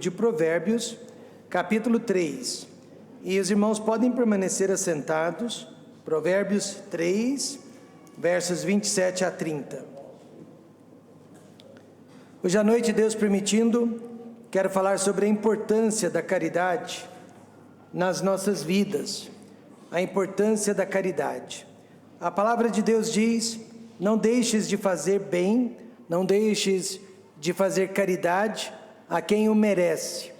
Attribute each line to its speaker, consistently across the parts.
Speaker 1: de Provérbios, capítulo 3. E os irmãos podem permanecer assentados. Provérbios 3, versos 27 a 30. Hoje à noite, Deus permitindo, quero falar sobre a importância da caridade nas nossas vidas. A importância da caridade. A palavra de Deus diz: não deixes de fazer bem, não deixes de fazer caridade a quem o merece,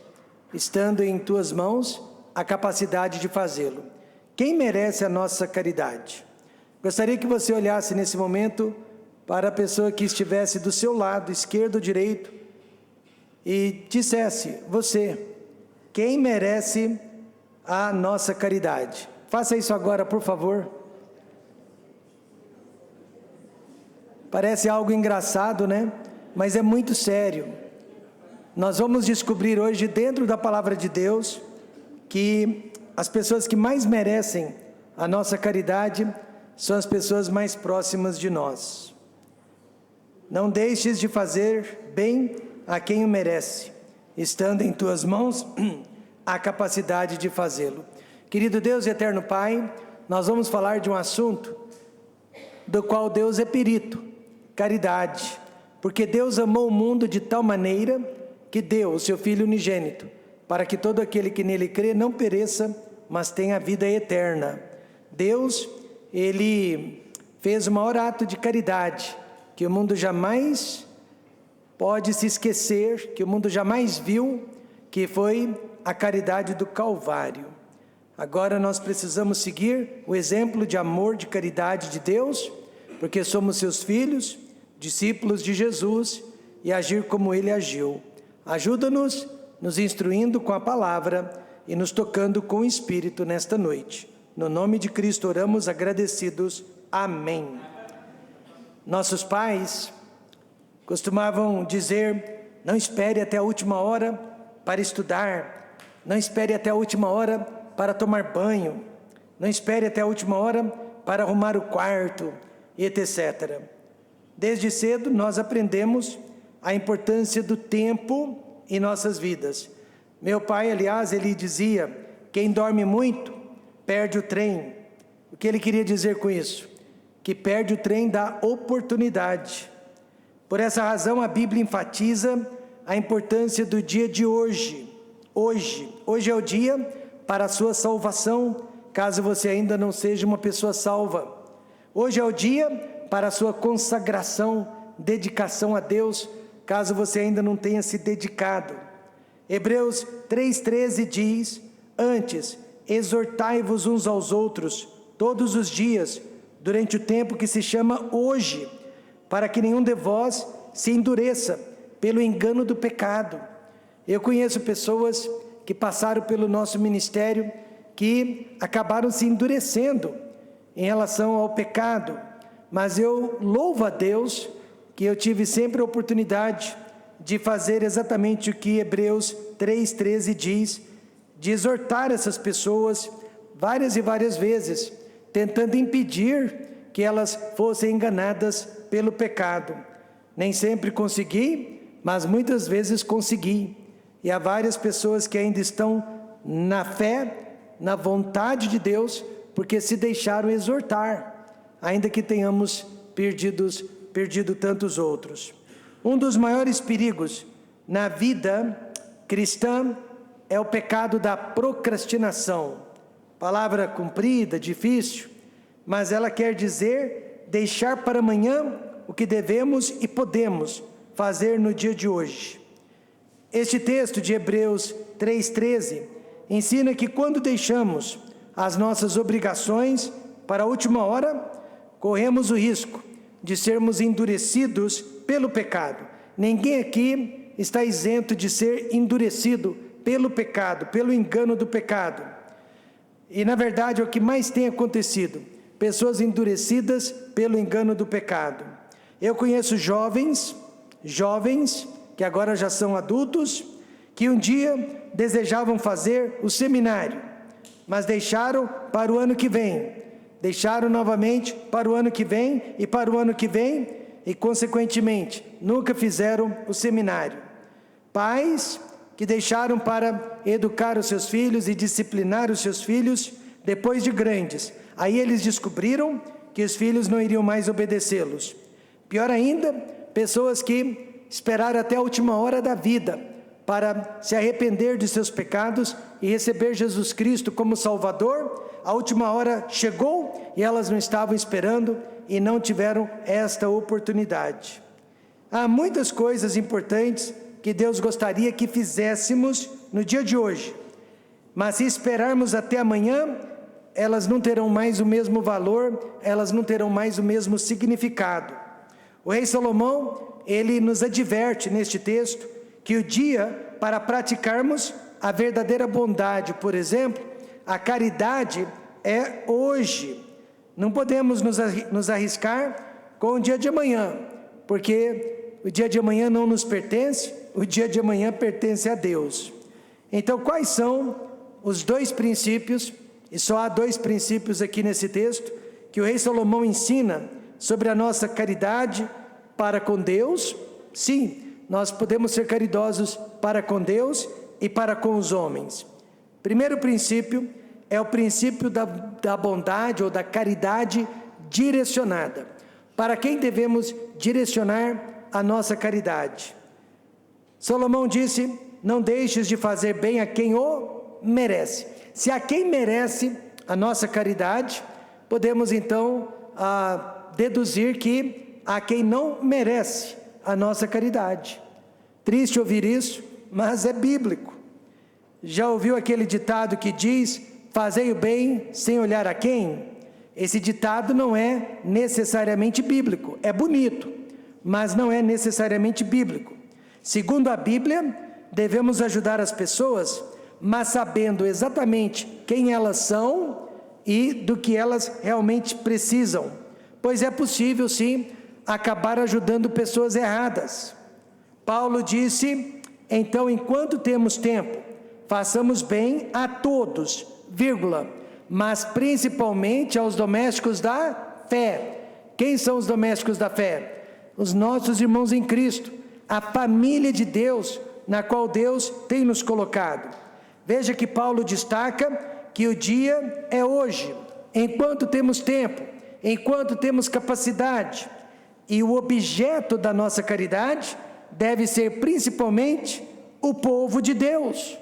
Speaker 1: estando em tuas mãos a capacidade de fazê-lo. Quem merece a nossa caridade? Gostaria que você olhasse nesse momento para a pessoa que estivesse do seu lado, esquerdo ou direito, e dissesse: você, quem merece a nossa caridade? Faça isso agora, por favor. Parece algo engraçado, né? Mas é muito sério. Nós vamos descobrir hoje, dentro da palavra de Deus, que as pessoas que mais merecem a nossa caridade são as pessoas mais próximas de nós. Não deixes de fazer bem a quem o merece, estando em tuas mãos a capacidade de fazê-lo. Querido Deus e eterno Pai, nós vamos falar de um assunto do qual Deus é perito: caridade. Porque Deus amou o mundo de tal maneira que deu o seu Filho unigênito, para que todo aquele que nele crê não pereça, mas tenha vida eterna. Deus, Ele fez o maior ato de caridade, que o mundo jamais pode se esquecer, que o mundo jamais viu, que foi a caridade do Calvário. Agora nós precisamos seguir o exemplo de amor, de caridade de Deus, porque somos seus filhos, discípulos de Jesus, e agir como Ele agiu. Ajuda-nos, nos instruindo com a palavra e nos tocando com o Espírito nesta noite. No nome de Cristo oramos agradecidos. Amém. Nossos pais costumavam dizer: não espere até a última hora para estudar, não espere até a última hora para tomar banho, não espere até a última hora para arrumar o quarto, e etc. Desde cedo nós aprendemos a importância do tempo em nossas vidas. Meu pai, aliás, ele dizia: quem dorme muito, perde o trem. O que ele queria dizer com isso? Que perde o trem da oportunidade. Por essa razão a Bíblia enfatiza a importância do dia de hoje. Hoje é o dia para a sua salvação, caso você ainda não seja uma pessoa salva. Hoje é o dia para a sua consagração, dedicação a Deus, caso você ainda não tenha se dedicado. Hebreus 3,13 diz: antes, exortai-vos uns aos outros, todos os dias, durante o tempo que se chama hoje, para que nenhum de vós se endureça pelo engano do pecado. Eu conheço pessoas que passaram pelo nosso ministério, que acabaram se endurecendo em relação ao pecado, mas eu louvo a Deus que eu tive sempre a oportunidade de fazer exatamente o que Hebreus 3,13 diz, de exortar essas pessoas várias e várias vezes, tentando impedir que elas fossem enganadas pelo pecado. Nem sempre consegui, mas muitas vezes consegui. E há várias pessoas que ainda estão na fé, na vontade de Deus, porque se deixaram exortar, ainda que tenhamos perdido tantos outros. Um dos maiores perigos na vida cristã é o pecado da procrastinação. Palavra comprida, difícil, mas ela quer dizer deixar para amanhã o que devemos e podemos fazer no dia de hoje. Este texto de Hebreus 3,13 ensina que quando deixamos as nossas obrigações para a última hora, corremos o risco de sermos endurecidos pelo pecado. Ninguém aqui está isento de ser endurecido pelo pecado, pelo engano do pecado. E na verdade é o que mais tem acontecido: pessoas endurecidas pelo engano do pecado. Eu conheço jovens que agora já são adultos, que um dia desejavam fazer o seminário, mas deixaram para o ano que vem, deixaram novamente para o ano que vem e para o ano que vem, e consequentemente nunca fizeram o seminário. Pais que deixaram para educar os seus filhos e disciplinar os seus filhos depois de grandes. Aí eles descobriram que os filhos não iriam mais obedecê-los. Pior ainda, pessoas que esperaram até a última hora da vida para se arrepender de seus pecados e receber Jesus Cristo como Salvador. A última hora chegou e elas não estavam esperando e não tiveram esta oportunidade. Há muitas coisas importantes que Deus gostaria que fizéssemos no dia de hoje, mas se esperarmos até amanhã, elas não terão mais o mesmo valor, elas não terão mais o mesmo significado. O rei Salomão, ele nos adverte neste texto que o dia para praticarmos a verdadeira bondade, por exemplo, a caridade, é hoje. Não podemos nos arriscar com o dia de amanhã, porque o dia de amanhã não nos pertence, o dia de amanhã pertence a Deus. Então, quais são os dois princípios, e só há dois princípios aqui nesse texto, que o rei Salomão ensina sobre a nossa caridade para com Deus? Sim, nós podemos ser caridosos para com Deus e para com os homens. Primeiro princípio é o princípio da bondade ou da caridade direcionada. Para quem devemos direcionar a nossa caridade? Salomão disse: não deixes de fazer bem a quem o merece. Se a quem merece a nossa caridade, podemos então deduzir que a quem não merece a nossa caridade. Triste ouvir isso, mas é bíblico. Já ouviu aquele ditado que diz: fazei o bem sem olhar a quem? Esse ditado não é necessariamente bíblico, é bonito, mas não é necessariamente bíblico. Segundo a Bíblia, devemos ajudar as pessoas, mas sabendo exatamente quem elas são e do que elas realmente precisam, pois é possível sim acabar ajudando pessoas erradas. Paulo disse: então, enquanto temos tempo, façamos bem a todos, mas principalmente aos domésticos da fé. Quem são os domésticos da fé? Os nossos irmãos em Cristo, a família de Deus, na qual Deus tem nos colocado. Veja que Paulo destaca que o dia é hoje, enquanto temos tempo, enquanto temos capacidade, e o objeto da nossa caridade deve ser principalmente o povo de Deus.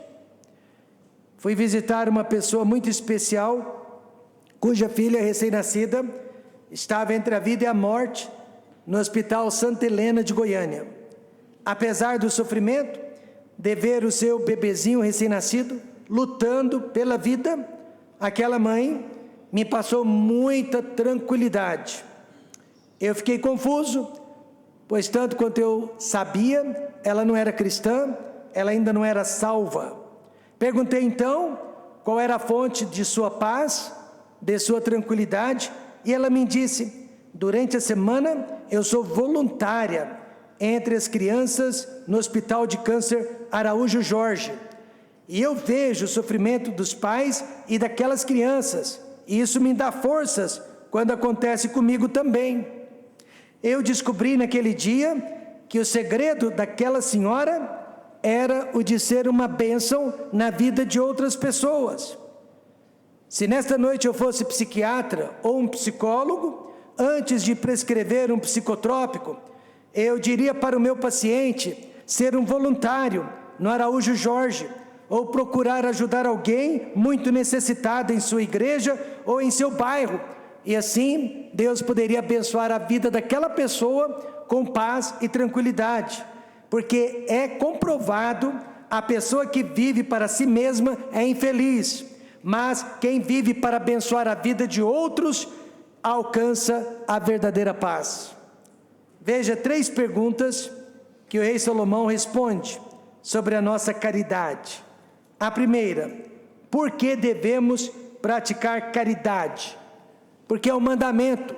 Speaker 1: Fui visitar uma pessoa muito especial, cuja filha recém-nascida estava entre a vida e a morte, no Hospital Santa Helena de Goiânia. Apesar do sofrimento de ver o seu bebezinho recém-nascido lutando pela vida, aquela mãe me passou muita tranquilidade. Eu fiquei confuso, pois tanto quanto eu sabia, ela não era cristã, ela ainda não era salva. Perguntei então qual era a fonte de sua paz, de sua tranquilidade, e ela me disse: durante a semana eu sou voluntária entre as crianças no Hospital de Câncer Araújo Jorge, e eu vejo o sofrimento dos pais e daquelas crianças, e isso me dá forças quando acontece comigo também. Eu descobri naquele dia que o segredo daquela senhora era o de ser uma bênção na vida de outras pessoas. Se nesta noite eu fosse psiquiatra ou um psicólogo, antes de prescrever um psicotrópico, eu diria para o meu paciente ser um voluntário no Araújo Jorge, ou procurar ajudar alguém muito necessitado em sua igreja ou em seu bairro, e assim Deus poderia abençoar a vida daquela pessoa com paz e tranquilidade, porque é comprovado, a pessoa que vive para si mesma é infeliz, mas quem vive para abençoar a vida de outros alcança a verdadeira paz. Veja 3 perguntas que o rei Salomão responde sobre a nossa caridade. A primeira: por que devemos praticar caridade? Porque é um mandamento.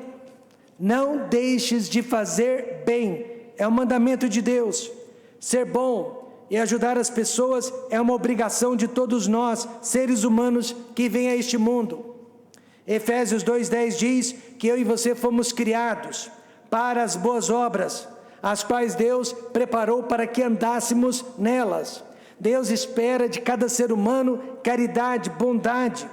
Speaker 1: Não deixes de fazer bem, é um mandamento de Deus. Ser bom e ajudar as pessoas é uma obrigação de todos nós, seres humanos que vêm a este mundo. Efésios 2:10 diz que eu e você fomos criados para as boas obras, as quais Deus preparou para que andássemos nelas. Deus espera de cada ser humano caridade, bondade.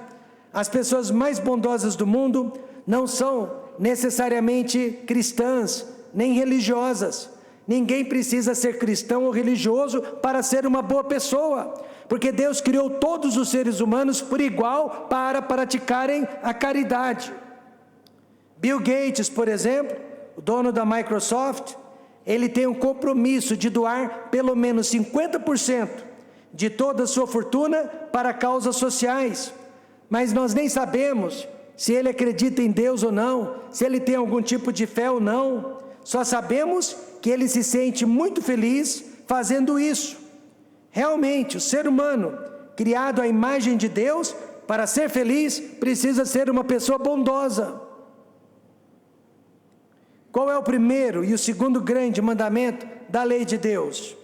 Speaker 1: As pessoas mais bondosas do mundo não são necessariamente cristãs, nem religiosas. Ninguém precisa ser cristão ou religioso para ser uma boa pessoa, porque Deus criou todos os seres humanos por igual para praticarem a caridade. Bill Gates, por exemplo, o dono da Microsoft, ele tem um compromisso de doar pelo menos 50% de toda a sua fortuna para causas sociais, mas nós nem sabemos se ele acredita em Deus ou não, se ele tem algum tipo de fé ou não. Só sabemos que ele se sente muito feliz fazendo isso. Realmente, o ser humano, criado à imagem de Deus, para ser feliz, precisa ser uma pessoa bondosa. Qual é o primeiro e o segundo grande mandamento da lei de Deus?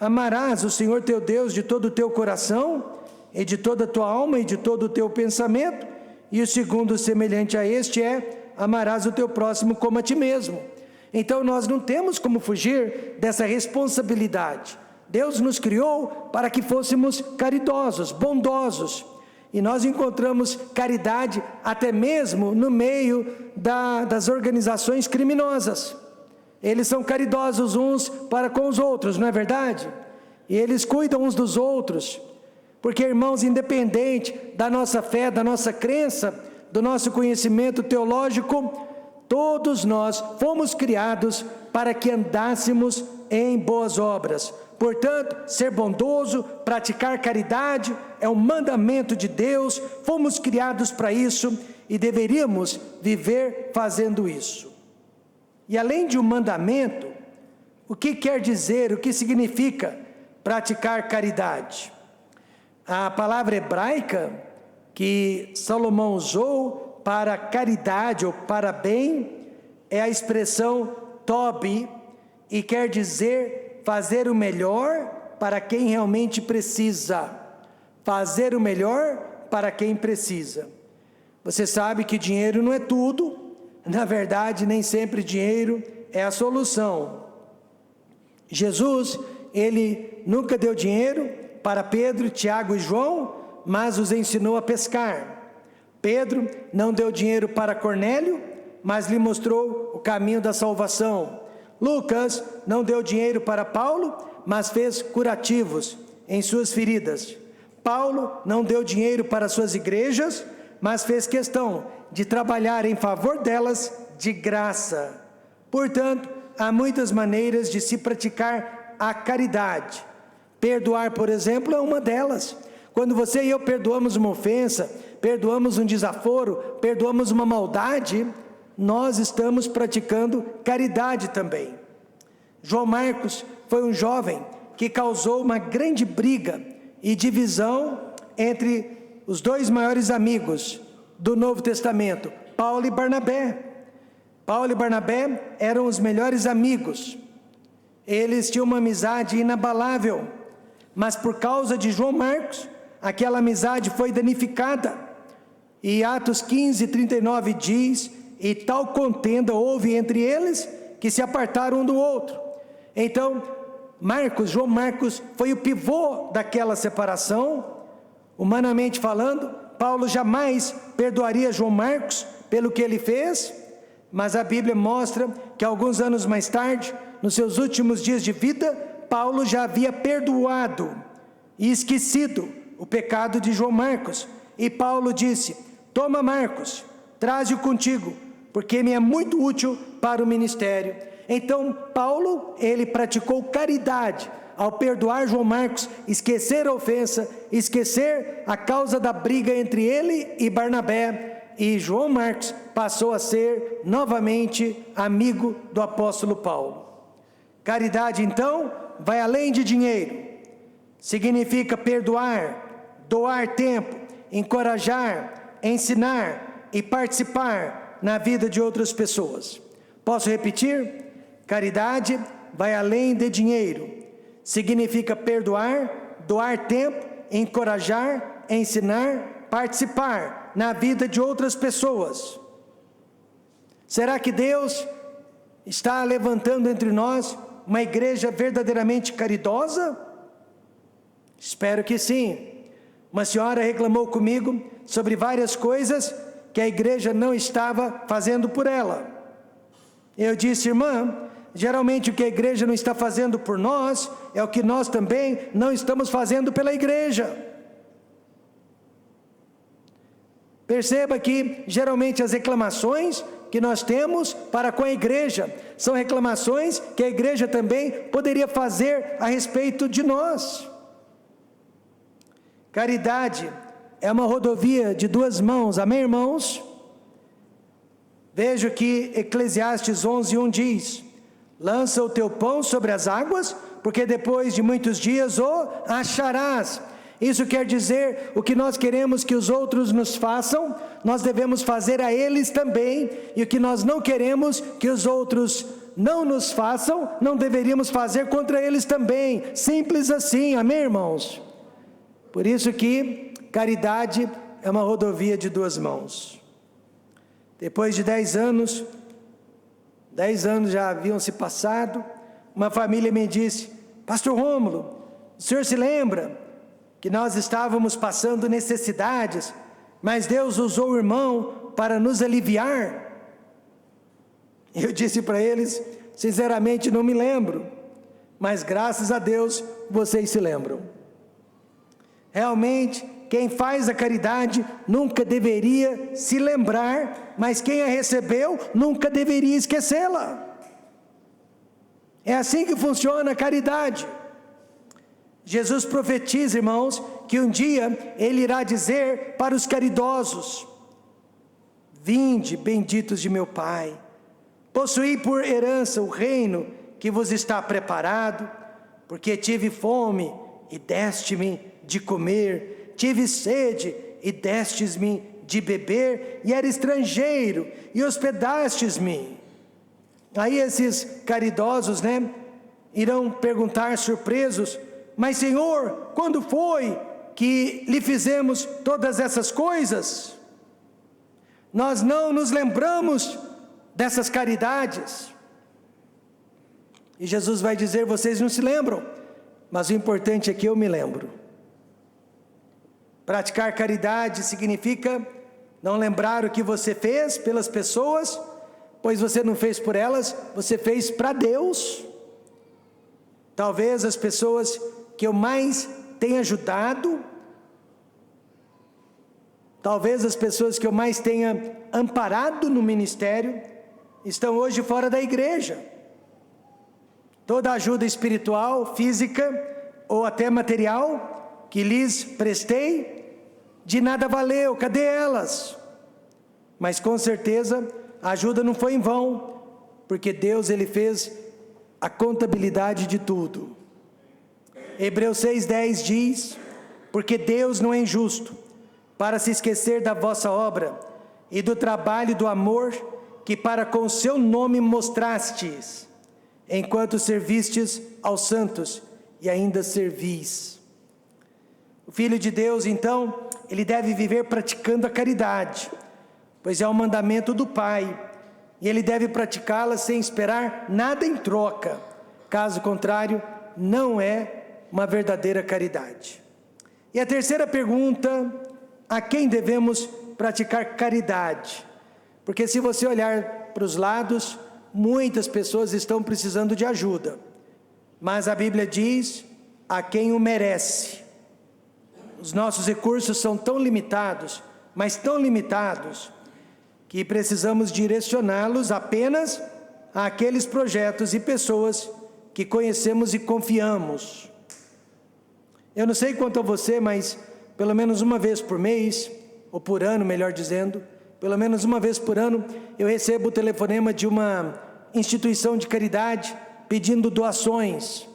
Speaker 1: Amarás o Senhor teu Deus de todo o teu coração, e de toda a tua alma, e de todo o teu pensamento. E o segundo, semelhante a este, é: amarás o teu próximo como a ti mesmo. Então nós não temos como fugir dessa responsabilidade. Deus nos criou para que fôssemos caridosos, bondosos. E nós encontramos caridade até mesmo no meio das organizações criminosas. Eles são caridosos uns para com os outros, não é verdade? E eles cuidam uns dos outros. Porque, irmãos, independente da nossa fé, da nossa crença, do nosso conhecimento teológico, todos nós fomos criados para que andássemos em boas obras. Portanto, ser bondoso, praticar caridade, é um mandamento de Deus, fomos criados para isso e deveríamos viver fazendo isso. E além de um mandamento, o que quer dizer, o que significa praticar caridade? A palavra hebraica que Salomão usou para caridade ou para bem é a expressão tobi, e quer dizer fazer o melhor para quem realmente precisa. Fazer o melhor para quem precisa. Você sabe que dinheiro não é tudo. Na verdade, nem sempre dinheiro é a solução. Jesus, ele nunca deu dinheiro para Pedro, Tiago e João, mas os ensinou a pescar. Pedro não deu dinheiro para Cornélio, mas lhe mostrou o caminho da salvação. Lucas não deu dinheiro para Paulo, mas fez curativos em suas feridas. Paulo não deu dinheiro para suas igrejas, mas fez questão de trabalhar em favor delas de graça. Portanto, há muitas maneiras de se praticar a caridade. Perdoar, por exemplo, é uma delas. Quando você e eu perdoamos uma ofensa, perdoamos um desaforo, perdoamos uma maldade, nós estamos praticando caridade também. João Marcos foi um jovem que causou uma grande briga e divisão entre os dois maiores amigos do Novo Testamento, Paulo e Barnabé. Paulo e Barnabé eram os melhores amigos. Eles tinham uma amizade inabalável, mas por causa de João Marcos, aquela amizade foi danificada. E Atos 15:39 diz: e tal contenda houve entre eles, que se apartaram um do outro. Então, João Marcos foi o pivô daquela separação. Humanamente falando, Paulo jamais perdoaria João Marcos pelo que ele fez, mas a Bíblia mostra que alguns anos mais tarde, nos seus últimos dias de vida, Paulo já havia perdoado e esquecido o pecado de João Marcos. E Paulo disse: toma Marcos, traze-o contigo, porque me é muito útil para o ministério. Então Paulo, ele praticou caridade ao perdoar João Marcos, esquecer a ofensa, esquecer a causa da briga entre ele e Barnabé, e João Marcos passou a ser novamente amigo do apóstolo Paulo. Caridade, então, vai além de dinheiro. Significa perdoar, doar tempo, encorajar, ensinar e participar na vida de outras pessoas. Posso repetir? Caridade vai além de dinheiro. Significa perdoar, doar tempo, encorajar, ensinar, participar na vida de outras pessoas. Será que Deus está levantando entre nós uma igreja verdadeiramente caridosa? Espero que sim. Uma senhora reclamou comigo sobre várias coisas que a igreja não estava fazendo por ela. Eu disse: irmã, geralmente o que a igreja não está fazendo por nós é o que nós também não estamos fazendo pela igreja. Perceba que geralmente as reclamações que nós temos para com a igreja são reclamações que a igreja também poderia fazer a respeito de nós. Caridade é uma rodovia de duas mãos, amém, irmãos? Veja que Eclesiastes 11:1 diz: lança o teu pão sobre as águas, porque depois de muitos dias o acharás. Isso quer dizer, o que nós queremos que os outros nos façam, nós devemos fazer a eles também, e o que nós não queremos que os outros não nos façam, não deveríamos fazer contra eles também. Simples assim, amém, irmãos? Por isso que caridade é uma rodovia de duas mãos. Depois de 10 anos já haviam se passado, uma família me disse: pastor Rômulo, o senhor se lembra que nós estávamos passando necessidades, mas Deus usou o irmão para nos aliviar? Eu disse para eles: sinceramente não me lembro, mas graças a Deus vocês se lembram. Realmente, quem faz a caridade nunca deveria se lembrar, mas quem a recebeu nunca deveria esquecê-la. É assim que funciona a caridade. Jesus profetiza, irmãos, que um dia Ele irá dizer para os caridosos: vinde, benditos de meu Pai, possuí por herança o reino que vos está preparado, porque tive fome e deste-me de comer, tive sede e destes-me de beber, e era estrangeiro e hospedastes-me. Aí esses caridosos, irão perguntar surpresos: mas Senhor, quando foi que lhe fizemos todas essas coisas? Nós não nos lembramos dessas caridades. E Jesus vai dizer: vocês não se lembram, mas o importante é que eu me lembro. Praticar caridade significa não lembrar o que você fez pelas pessoas, pois você não fez por elas, você fez para Deus. Talvez as pessoas que eu mais tenha ajudado, talvez as pessoas que eu mais tenha amparado no ministério, estão hoje fora da igreja. Toda ajuda espiritual, física ou até material que lhes prestei, de nada valeu. Cadê elas? Mas com certeza a ajuda não foi em vão, porque Deus, Ele fez a contabilidade de tudo. Hebreus 6:10 diz: porque Deus não é injusto para se esquecer da vossa obra e do trabalho e do amor que para com o seu nome mostrastes, enquanto servistes aos santos e ainda servis. O Filho de Deus, então, ele deve viver praticando a caridade, pois é um mandamento do Pai, e ele deve praticá-la sem esperar nada em troca. Caso contrário, não é uma verdadeira caridade. E a terceira pergunta: a quem devemos praticar caridade? Porque se você olhar para os lados, muitas pessoas estão precisando de ajuda, mas a Bíblia diz: a quem o merece. Os nossos recursos são tão limitados, mas tão limitados, que precisamos direcioná-los apenas àqueles projetos e pessoas que conhecemos e confiamos. Eu não sei quanto a você, mas pelo menos uma vez por mês, ou por ano, melhor dizendo, pelo menos uma vez por ano, eu recebo o telefonema de uma instituição de caridade pedindo doações.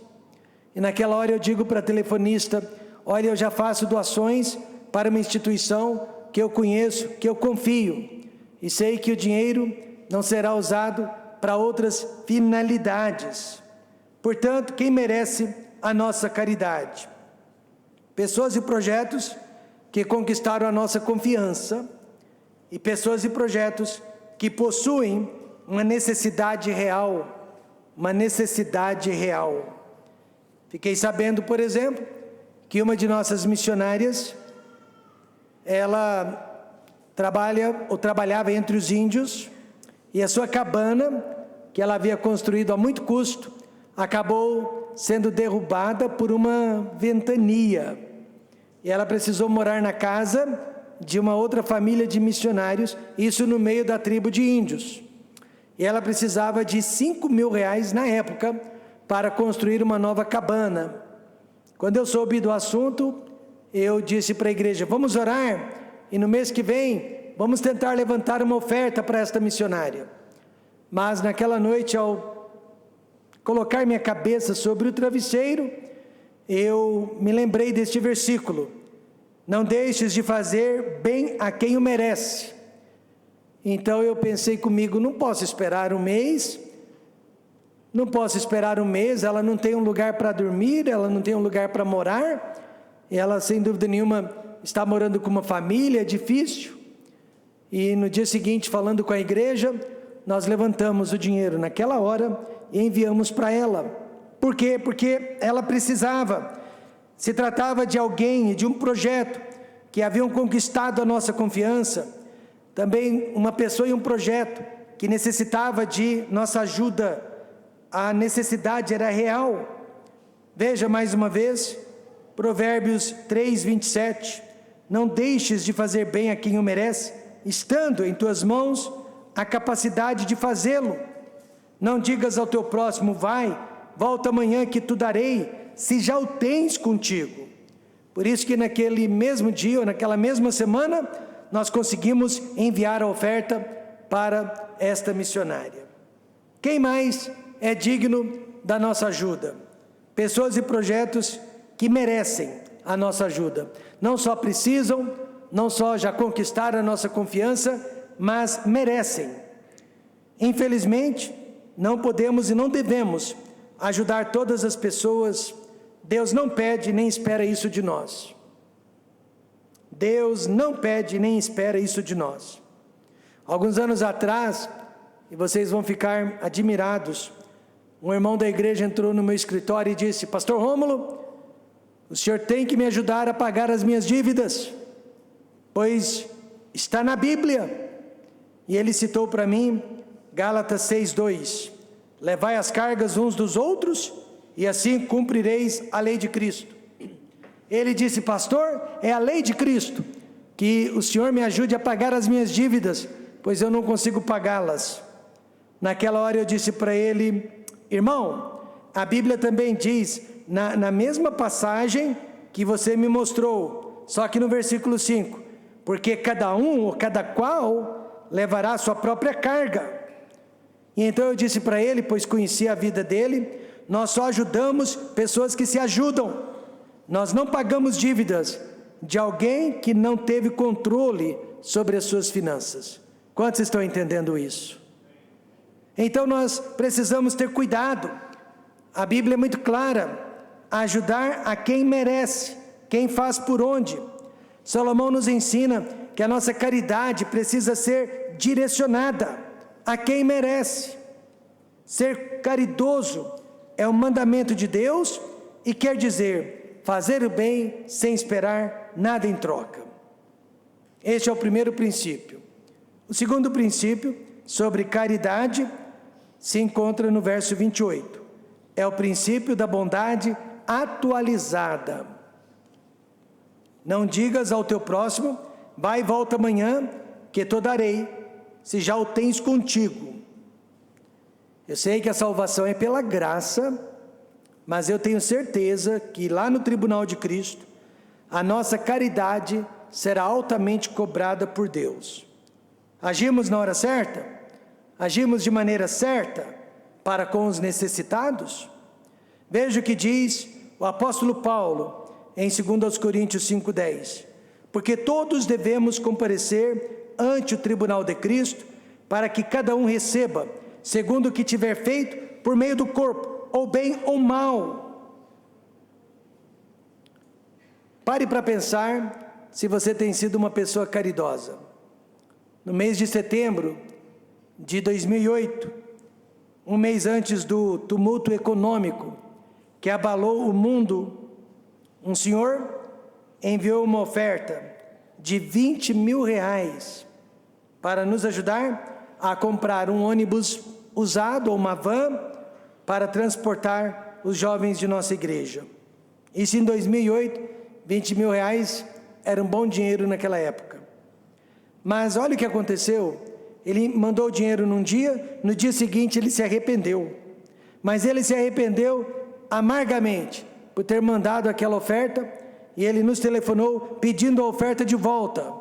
Speaker 1: E naquela hora eu digo para a telefonista: olha, eu já faço doações para uma instituição que eu conheço, que eu confio, e sei que o dinheiro não será usado para outras finalidades. Portanto, quem merece a nossa caridade? Pessoas e projetos que conquistaram a nossa confiança, e pessoas e projetos que possuem uma necessidade real, Fiquei sabendo, por exemplo, que uma de nossas missionárias, ela trabalhava entre os índios, e a sua cabana, que ela havia construído a muito custo, acabou sendo derrubada por uma ventania. E ela precisou morar na casa de uma outra família de missionários, isso no meio da tribo de índios. E ela precisava de R$5.000 na época para construir uma nova cabana. Quando eu soube do assunto, eu disse para a igreja: vamos orar, e no mês que vem vamos tentar levantar uma oferta para esta missionária. Mas naquela noite, ao colocar minha cabeça sobre o travesseiro, eu me lembrei deste versículo: não deixes de fazer bem a quem o merece. Então eu pensei comigo: não posso esperar um mês, ela não tem um lugar para dormir, ela não tem um lugar para morar, ela sem dúvida nenhuma está morando com uma família, é difícil. E no dia seguinte, falando com a igreja, nós levantamos o dinheiro naquela hora e enviamos para ela. Por quê? Porque ela precisava. Se tratava de alguém e de um projeto que haviam conquistado a nossa confiança, também uma pessoa e um projeto que necessitava de nossa ajuda. A necessidade era real. Veja mais uma vez, Provérbios 3:27, não deixes de fazer bem a quem o merece, estando em tuas mãos a capacidade de fazê-lo. Não digas ao teu próximo: vai, volta amanhã que tu darei, se já o tens contigo. Por isso que naquele mesmo dia, ou naquela mesma semana, nós conseguimos enviar a oferta para esta missionária. Quem mais é digno da nossa ajuda? Pessoas e projetos que merecem a nossa ajuda. Não só precisam, não só já conquistaram a nossa confiança, mas merecem. Infelizmente, não podemos e não devemos ajudar todas as pessoas. Deus não pede nem espera isso de nós. Deus não pede nem espera isso de nós. Alguns anos atrás, e vocês vão ficar admirados, um irmão da igreja entrou no meu escritório e disse: Pastor Rômulo, o senhor tem que me ajudar a pagar as minhas dívidas, pois está na Bíblia. E ele citou para mim Gálatas 6:2, levai as cargas uns dos outros, e assim cumprireis a lei de Cristo. Ele disse: pastor, é a lei de Cristo, que o senhor me ajude a pagar as minhas dívidas, pois eu não consigo pagá-las. Naquela hora eu disse para ele: irmão, a Bíblia também diz, na mesma passagem que você me mostrou, só que no versículo 5, porque cada um ou cada qual levará a sua própria carga. E então eu disse para ele, pois conhecia a vida dele: nós só ajudamos pessoas que se ajudam. Nós não pagamos dívidas de alguém que não teve controle sobre as suas finanças. Quantos estão entendendo isso? Então nós precisamos ter cuidado. A Bíblia é muito clara: ajudar a quem merece, quem faz por onde. Salomão nos ensina que a nossa caridade precisa ser direcionada a quem merece. Ser caridoso é um mandamento de Deus e quer dizer fazer o bem sem esperar nada em troca. Este é o primeiro princípio. O segundo princípio, sobre caridade, se encontra no verso 28. É o princípio da bondade atualizada. Não digas ao teu próximo: vai e volta amanhã, que te darei, se já o tens contigo. Eu sei que a salvação é pela graça, mas eu tenho certeza que lá no tribunal de Cristo, a nossa caridade será altamente cobrada por Deus. Agimos na hora certa? Agimos de maneira certa para com os necessitados? Veja o que diz o apóstolo Paulo em 2 Coríntios 5:10. Porque todos devemos comparecer ante o tribunal de Cristo, para que cada um receba, segundo o que tiver feito por meio do corpo, ou bem ou mal. Pare para pensar se você tem sido uma pessoa caridosa. No mês de setembro de 2008, um mês antes do tumulto econômico que abalou o mundo, um senhor enviou uma oferta de R$20.000 para nos ajudar a comprar um ônibus usado ou uma van para transportar os jovens de nossa igreja. Isso em 2008, R$20.000 era um bom dinheiro naquela época. Mas olha o que aconteceu, ele mandou o dinheiro num dia, no dia seguinte ele se arrependeu. Mas ele se arrependeu amargamente por ter mandado aquela oferta, e ele nos telefonou pedindo a oferta de volta.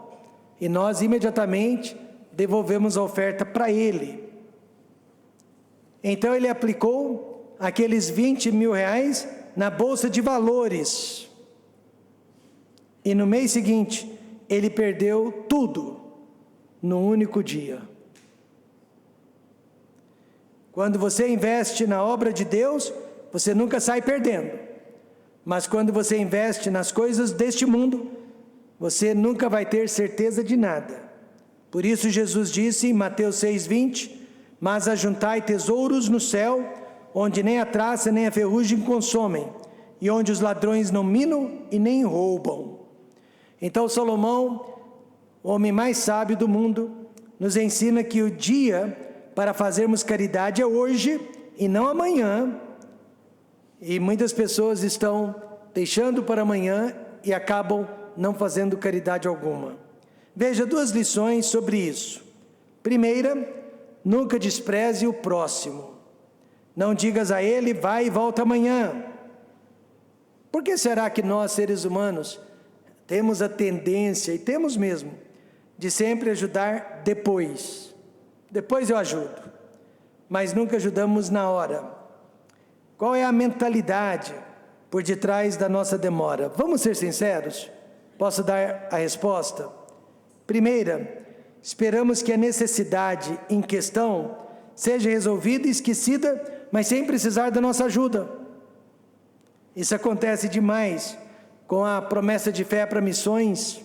Speaker 1: E nós imediatamente devolvemos a oferta para ele. Então ele aplicou aqueles R$20.000 na bolsa de valores. E no mês seguinte, ele perdeu tudo num único dia. Quando você investe na obra de Deus, você nunca sai perdendo. Mas quando você investe nas coisas deste mundo, você nunca vai ter certeza de nada. Por isso Jesus disse em Mateus 6:20, mas ajuntai tesouros no céu, onde nem a traça nem a ferrugem consomem, e onde os ladrões não minam e nem roubam. Então Salomão, o homem mais sábio do mundo, nos ensina que o dia para fazermos caridade é hoje e não amanhã. E muitas pessoas estão deixando para amanhã e acabam não fazendo caridade alguma. Veja 2 lições sobre isso. Primeira, nunca despreze o próximo. Não digas a ele, vai e volta amanhã. Por que será que nós, seres humanos, temos a tendência, e temos mesmo, de sempre ajudar depois? Depois eu ajudo, mas nunca ajudamos na hora. Qual é a mentalidade por detrás da nossa demora? Vamos ser sinceros? Posso dar a resposta? Primeira, esperamos que a necessidade em questão seja resolvida e esquecida, mas sem precisar da nossa ajuda. Isso acontece demais com a promessa de fé para missões.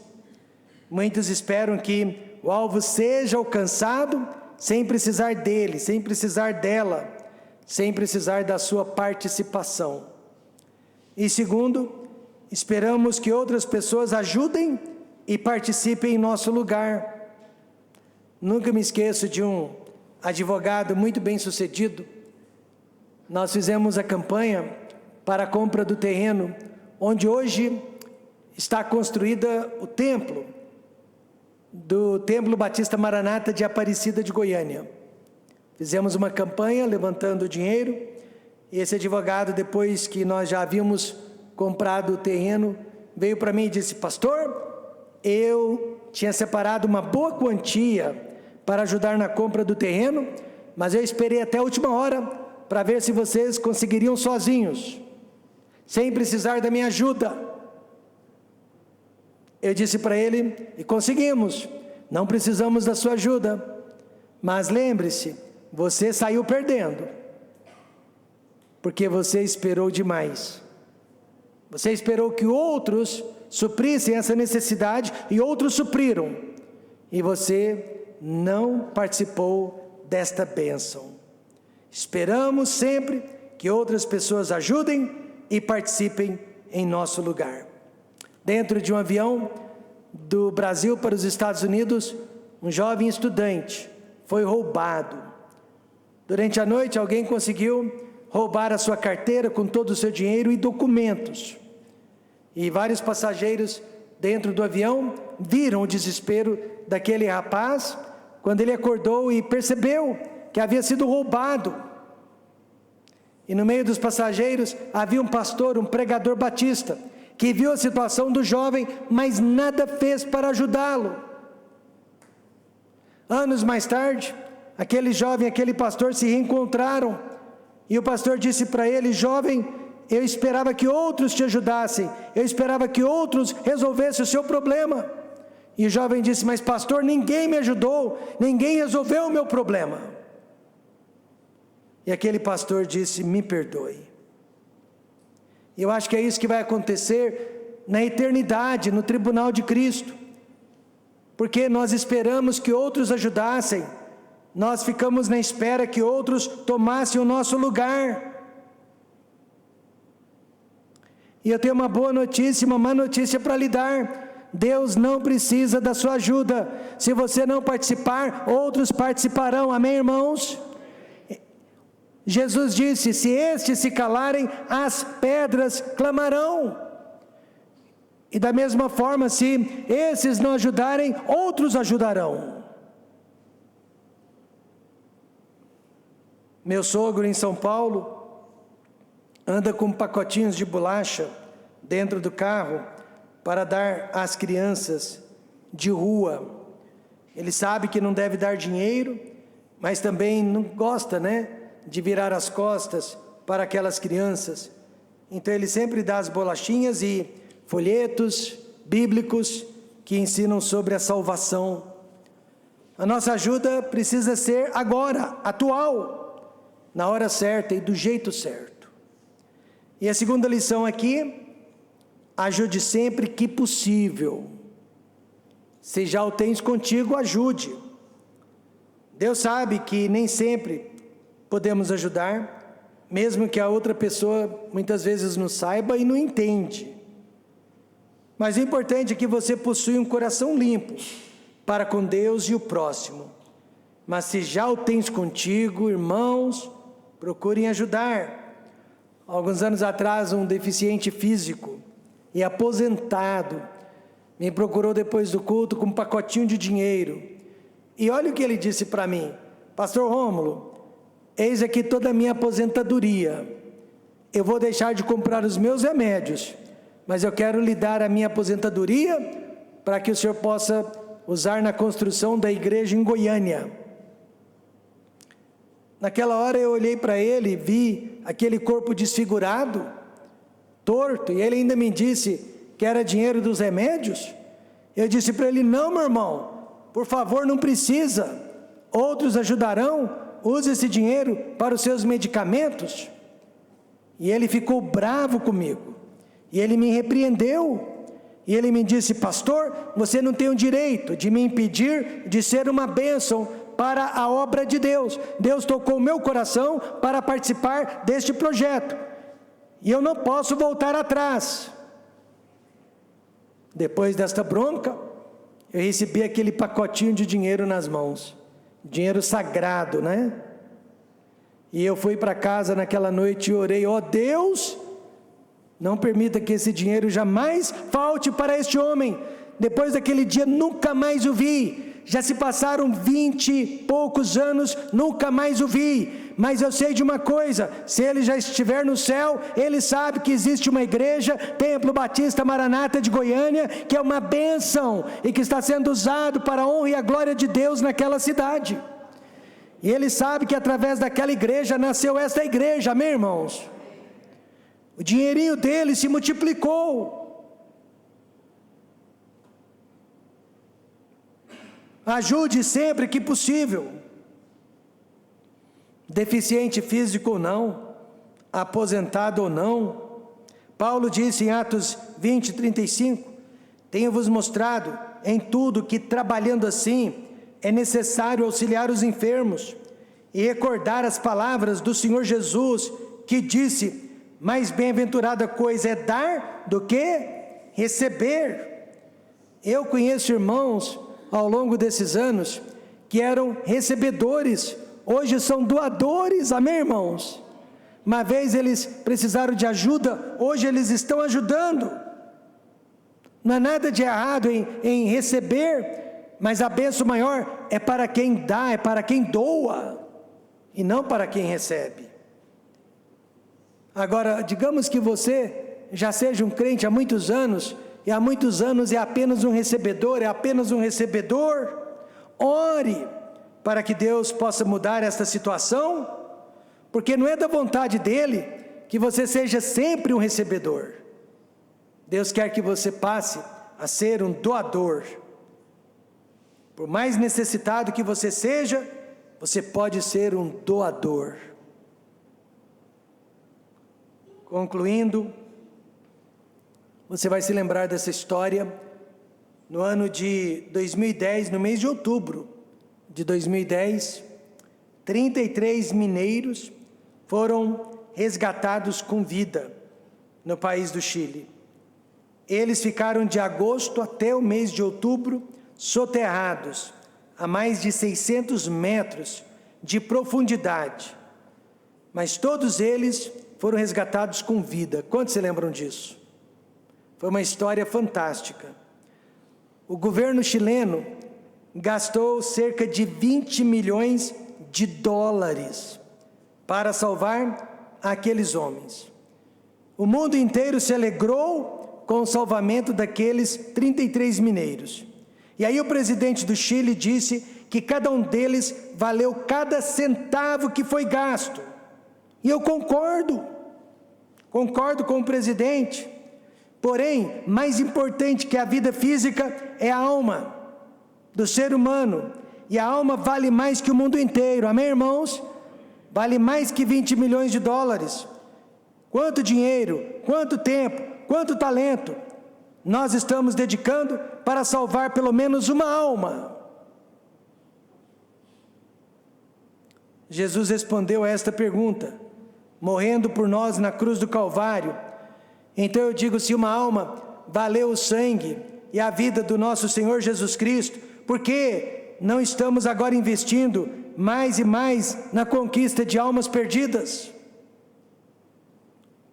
Speaker 1: Muitos esperam que o alvo seja alcançado sem precisar dele, sem precisar dela, sem precisar da sua participação. E segundo, esperamos que outras pessoas ajudem e participem em nosso lugar. Nunca me esqueço de um advogado muito bem sucedido. Nós fizemos a campanha para a compra do terreno, onde hoje está construída o templo, do Templo Batista Maranata de Aparecida de Goiânia. Fizemos uma campanha levantando dinheiro, e esse advogado, depois que nós já havíamos comprado o terreno, veio para mim e disse: pastor, eu tinha separado uma boa quantia para ajudar na compra do terreno, mas eu esperei até a última hora para ver se vocês conseguiriam sozinhos, sem precisar da minha ajuda. Eu disse para ele: e conseguimos, não precisamos da sua ajuda, mas lembre-se, você saiu perdendo, porque você esperou demais. Você esperou que outros suprissem essa necessidade, e outros supriram, e você não participou desta bênção. Esperamos sempre que outras pessoas ajudem e participem em nosso lugar. Dentro de um avião do Brasil para os Estados Unidos, um jovem estudante foi roubado. Durante a noite, alguém conseguiu roubar a sua carteira com todo o seu dinheiro e documentos. E vários passageiros dentro do avião viram o desespero daquele rapaz quando ele acordou e percebeu que havia sido roubado. E no meio dos passageiros havia um pastor, um pregador batista, que viu a situação do jovem, mas nada fez para ajudá-lo. Anos mais tarde, aquele jovem e aquele pastor se reencontraram, e o pastor disse para ele: jovem, eu esperava que outros te ajudassem, eu esperava que outros resolvessem o seu problema. E o jovem disse: mas pastor, ninguém me ajudou, ninguém resolveu o meu problema. E aquele pastor disse: me perdoe. E eu acho que é isso que vai acontecer na eternidade, no tribunal de Cristo, porque nós esperamos que outros ajudassem, nós ficamos na espera que outros tomassem o nosso lugar. E eu tenho uma boa notícia e uma má notícia para lhe dar. Deus não precisa da sua ajuda. Se você não participar, outros participarão. Amém, irmãos? Jesus disse: se estes se calarem, as pedras clamarão. E da mesma forma, se esses não ajudarem, outros ajudarão. Meu sogro em São Paulo anda com pacotinhos de bolacha dentro do carro para dar às crianças de rua. Ele sabe que não deve dar dinheiro, mas também não gosta, de virar as costas para aquelas crianças. Então ele sempre dá as bolachinhas e folhetos bíblicos que ensinam sobre a salvação. A nossa ajuda precisa ser agora, atual, na hora certa e do jeito certo. E a segunda lição aqui: ajude sempre que possível. Se já o tens contigo, ajude. Deus sabe que nem sempre podemos ajudar, mesmo que a outra pessoa muitas vezes não saiba e não entende. Mas o importante é que você possui um coração limpo para com Deus e o próximo. Mas se já o tens contigo, irmãos, procurem ajudar. Alguns anos atrás, um deficiente físico e aposentado me procurou depois do culto com um pacotinho de dinheiro. E olha o que ele disse para mim: Pastor Rômulo, eis aqui toda a minha aposentadoria. Eu vou deixar de comprar os meus remédios, mas eu quero lhe dar a minha aposentadoria para que o senhor possa usar na construção da igreja em Goiânia. Naquela hora eu olhei para ele, vi aquele corpo desfigurado, torto, e ele ainda me disse que era dinheiro dos remédios. Eu disse para ele: não, meu irmão, por favor, não precisa, outros ajudarão, use esse dinheiro para os seus medicamentos. E ele ficou bravo comigo, e ele me repreendeu, e ele me disse: pastor, você não tem o direito de me impedir de ser uma bênção para a obra de Deus. Deus tocou o meu coração para participar deste projeto, e eu não posso voltar atrás. Depois desta bronca, eu recebi aquele pacotinho de dinheiro nas mãos, dinheiro sagrado, E eu fui para casa naquela noite e orei: ó Deus, não permita que esse dinheiro jamais falte para este homem. Depois daquele dia nunca mais o vi. Já se passaram 20 e poucos anos, nunca mais o vi. Mas eu sei de uma coisa: se ele já estiver no céu, ele sabe que existe uma igreja, Templo Batista Maranata de Goiânia, que é uma bênção e que está sendo usado para a honra e a glória de Deus naquela cidade. E ele sabe que através daquela igreja nasceu esta igreja, amém, irmãos? O dinheirinho dele se multiplicou. Ajude sempre que possível, deficiente físico ou não, aposentado ou não. Paulo disse em Atos 20, 35, tenho-vos mostrado em tudo que, trabalhando assim, é necessário auxiliar os enfermos e recordar as palavras do Senhor Jesus, que disse: mais bem-aventurada coisa é dar do que receber. Eu conheço irmãos ao longo desses anos que eram recebedores, hoje são doadores, amém, irmãos? Uma vez eles precisaram de ajuda, hoje eles estão ajudando. Não há nada de errado em receber, mas a bênção maior é para quem dá, é para quem doa, e não para quem recebe. Agora, digamos que você já seja um crente há muitos anos, e há muitos anos é apenas um recebedor, ore para que Deus possa mudar esta situação, porque não é da vontade dele que você seja sempre um recebedor. Deus quer que você passe a ser um doador. Por mais necessitado que você seja, você pode ser um doador. Concluindo, você vai se lembrar dessa história no ano de 2010, no mês de outubro de 2010, 33 mineiros foram resgatados com vida no país do Chile. Eles ficaram de agosto até o mês de outubro soterrados a mais de 600 metros de profundidade. Mas todos eles foram resgatados com vida. Quantos se lembram disso? Foi uma história fantástica. O governo chileno gastou cerca de 20 milhões de dólares para salvar aqueles homens. O mundo inteiro se alegrou com o salvamento daqueles 33 mineiros. E aí o presidente do Chile disse que cada um deles valeu cada centavo que foi gasto. E eu concordo com o presidente. Porém, mais importante que a vida física é a alma do ser humano. E a alma vale mais que o mundo inteiro. Amém, irmãos? Vale mais que 20 milhões de dólares. Quanto dinheiro, quanto tempo, quanto talento nós estamos dedicando para salvar pelo menos uma alma? Jesus respondeu a esta pergunta, morrendo por nós na cruz do Calvário. Então eu digo, se uma alma valeu o sangue e a vida do nosso Senhor Jesus Cristo, por que não estamos agora investindo mais e mais na conquista de almas perdidas?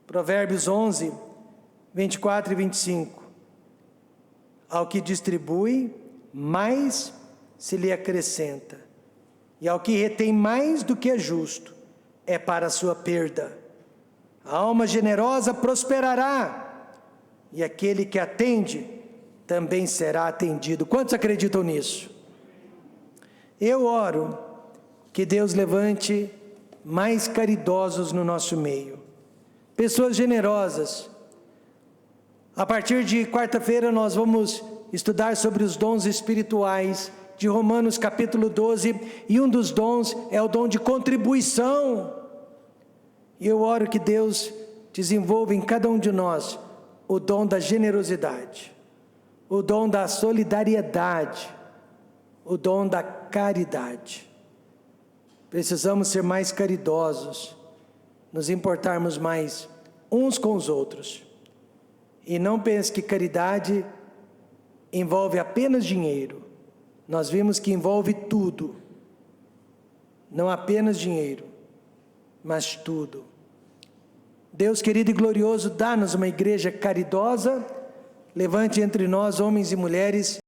Speaker 1: Provérbios 11, 24 e 25. Ao que distribui, mais se lhe acrescenta, e ao que retém mais do que é justo, é para a sua perda. A alma generosa prosperará, e aquele que atende também será atendido. Quantos acreditam nisso? Eu oro que Deus levante mais caridosos no nosso meio, pessoas generosas. A partir de quarta-feira nós vamos estudar sobre os dons espirituais de Romanos capítulo 12, e um dos dons é o dom de contribuição. E eu oro que Deus desenvolva em cada um de nós o dom da generosidade, o dom da solidariedade, o dom da caridade. Precisamos ser mais caridosos, nos importarmos mais uns com os outros. E não pense que caridade envolve apenas dinheiro. Nós vimos que envolve tudo. Não apenas dinheiro, mas tudo. Deus querido e glorioso, dá-nos uma igreja caridosa. Levante entre nós homens e mulheres